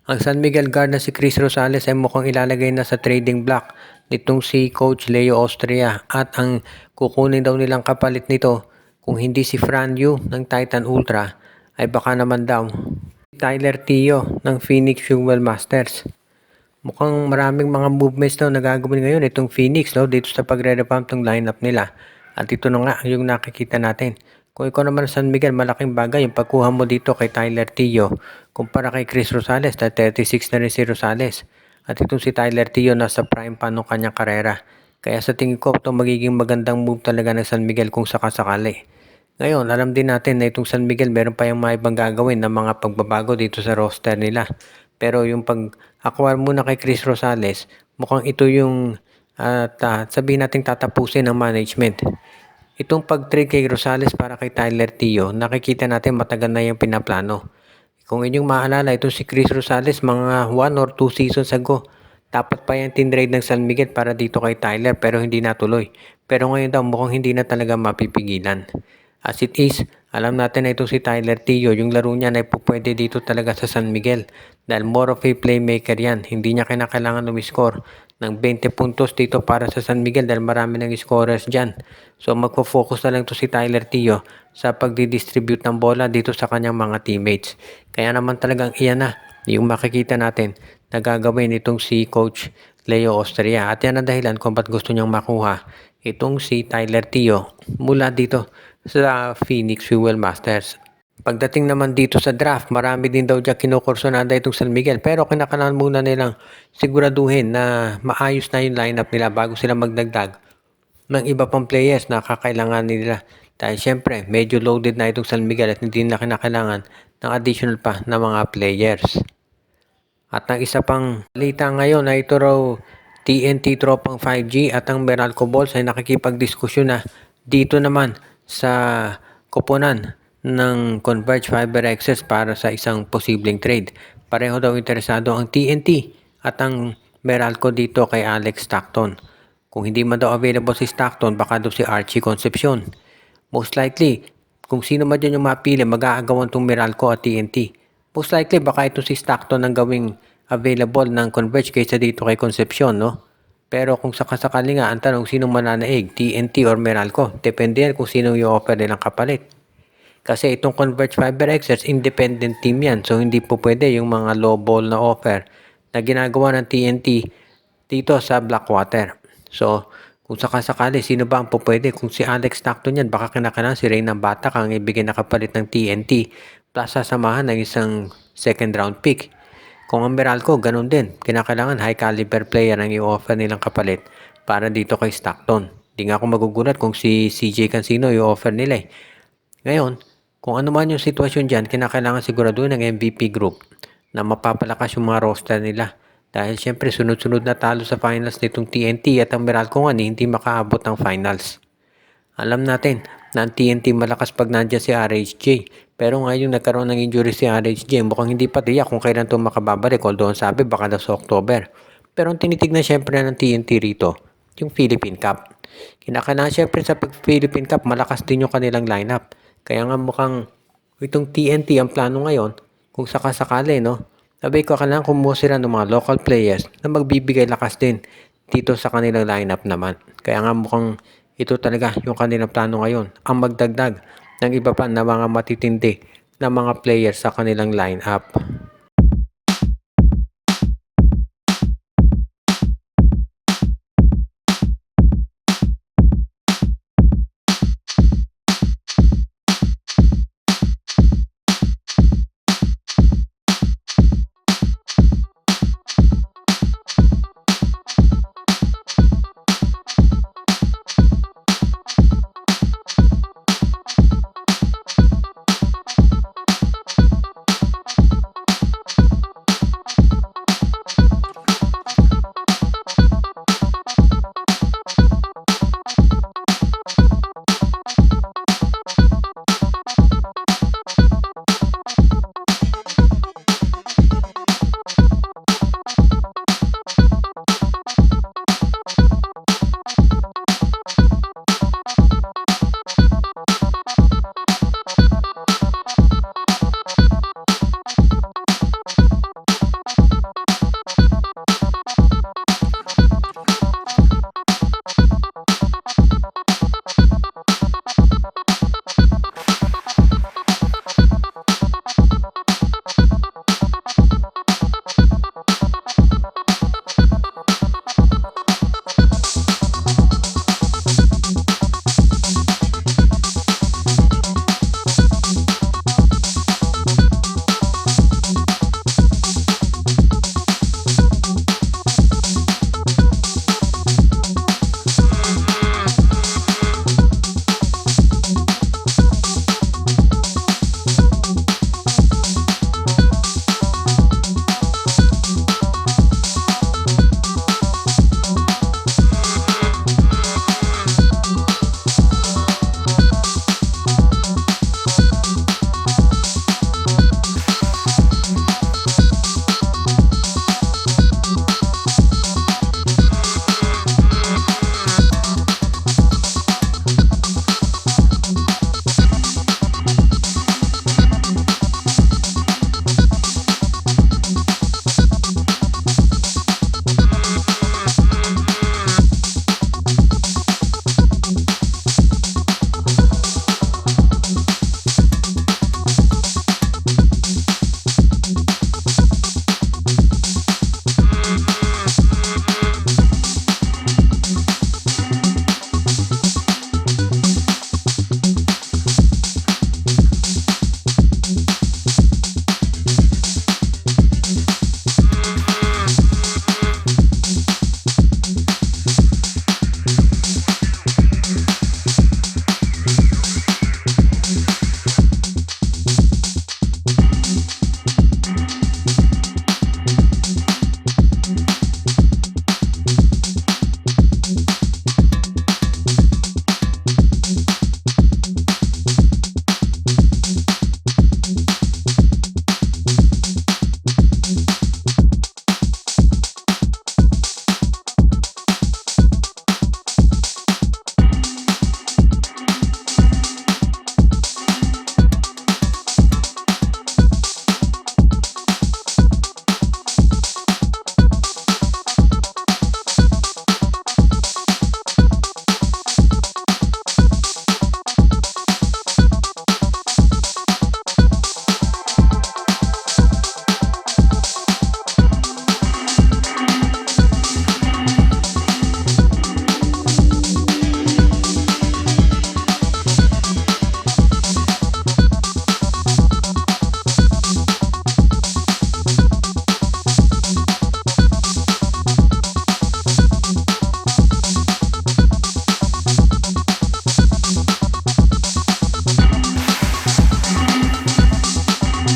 Ang San Miguel guard na si Chris Rosales ay mukhang ilalagay na sa trading block nitong si Coach Leo Austria at ang kukunin daw nilang kapalit nito kung hindi si Fran Yu ng Titan Ultra ay baka naman daw Tyler Tio ng Phoenix Fuel Masters. Mukhang maraming mga movements daw na gagawin ngayon itong Phoenix dito sa pagre-revamp ng lineup nila. At ito na nga yung nakikita natin. Kung ikaw naman San Miguel, malaking bagay yung pagkuha mo dito kay Tyler Tio kumpara kay Chris Rosales na 36 na rin si Rosales. At itong si Tyler Tio nasa prime pa nung kanyang karera. Kaya sa tingin ko ito magiging magandang move talaga ng San Miguel kung sakasakali. Ngayon, alam din natin na itong San Miguel meron pa yung mga ibang gagawin na mga pagbabago dito sa roster nila. Pero yung pag-acquire muna kay Chris Rosales, mukhang ito yung sabihin natin tatapusin ng management. Itong pag-trade kay Rosales para kay Tyler Tio, nakikita natin matagal na yung pinaplano. Kung inyong maalala, itong si Chris Rosales mga 1 or 2 seasons ago, dapat pa yan tinrade ng San Miguel para dito kay Tyler pero hindi natuloy. Pero ngayon daw mukhang hindi na talaga mapipigilan. As it is, alam natin na itong si Tyler Tio, yung laro niya na pwede dito talaga sa San Miguel. Dahil more of a playmaker yan, hindi niya kinakailangan umiscore ng 20 puntos dito para sa San Miguel dahil marami ng scorers dyan. So magpo-focus na lang to si Tyler Tio sa pagdidistribute ng bola dito sa kanyang mga teammates. Kaya naman talagang iyan na yung makikita natin na gagawin itong si Coach Leo Austria. At yan ang dahilan kung ba't gusto niyang makuha itong si Tyler Tio mula dito sa Phoenix Fuel Masters. Pagdating naman dito sa draft, marami din daw dyan kinukursonada itong San Miguel pero kinakailangan muna nilang siguraduhin na maayos na yung lineup nila bago sila magdagdag ng iba pang players na kakailangan nila. Dahil syempre, medyo loaded na itong San Miguel at hindi na kinakailangan ng additional pa na mga players. At ang isa pang balita ngayon na ito raw TNT Tropang 5G at ang Meralco Balls ay nakikipagdiskusyon na dito naman sa koponan ng Converge Fiber Access para sa isang posibleng trade. Pareho daw interesado ang TNT at ang Meralco dito kay Alex Stockton. Kung hindi man daw available si Stockton, baka daw si Archie Concepcion. Most likely, kung sino man dyan yung mapili, mag-aagawan itong Meralco at TNT. Most likely, baka ito si Stockton ang gawing available ng Converge kaysa dito kay Concepcion, no? Pero kung sakasakali nga, ang tanong sinong mananaig, TNT or Meralco? Depende yan kung sino yung offer nilang kapalit. Kasi itong Converge Fiber Access, independent team yan. So hindi po pwede yung mga low ball na offer na ginagawa ng TNT dito sa Blackwater. So kung sakasakali, sino ba ang po pwede? Kung si Alex Stockton yan, baka kinakailangan si Reynang Batak ang ibigay na kapalit ng TNT plus sasamahan ng isang second round pick. Kung ang Meralco, ganun din. Kinakailangan high caliber player ang i-offer nilang kapalit para dito kay Stockton. Di nga ako magugulat kung si CJ Cancino i-offer nila eh. Ngayon, kung ano man yung sitwasyon dyan, kinakailangan siguraduhin ng MVP group na mapapalakas yung mga roster nila. Dahil syempre sunod-sunod na talo sa finals nitong TNT at ang Meralco nga hindi makaabot ng finals. Alam natin na ang TNT malakas pag nandiyan si RHJ. Pero ngayon nagkaroon ng injury si RHJ. Mukhang hindi pa tiyak kung kailan ito makababalik. Although sabi baka daw sa October. Pero ang tinitignan syempre ng TNT rito, yung Philippine Cup. Kinakailangan syempre sa Philippine Cup, malakas din yung kanilang lineup. Kaya nga mukhang itong TNT ang plano ngayon, kung sakasakali, no? Sabi ko, kailangan kumuha sila ng mga local players na magbibigay lakas din dito sa kanilang lineup naman. Kaya nga mukhang ito talaga yung kanilang plano ngayon, ang magdagdag ng iba pa na mga matitindi na mga players sa kanilang lineup.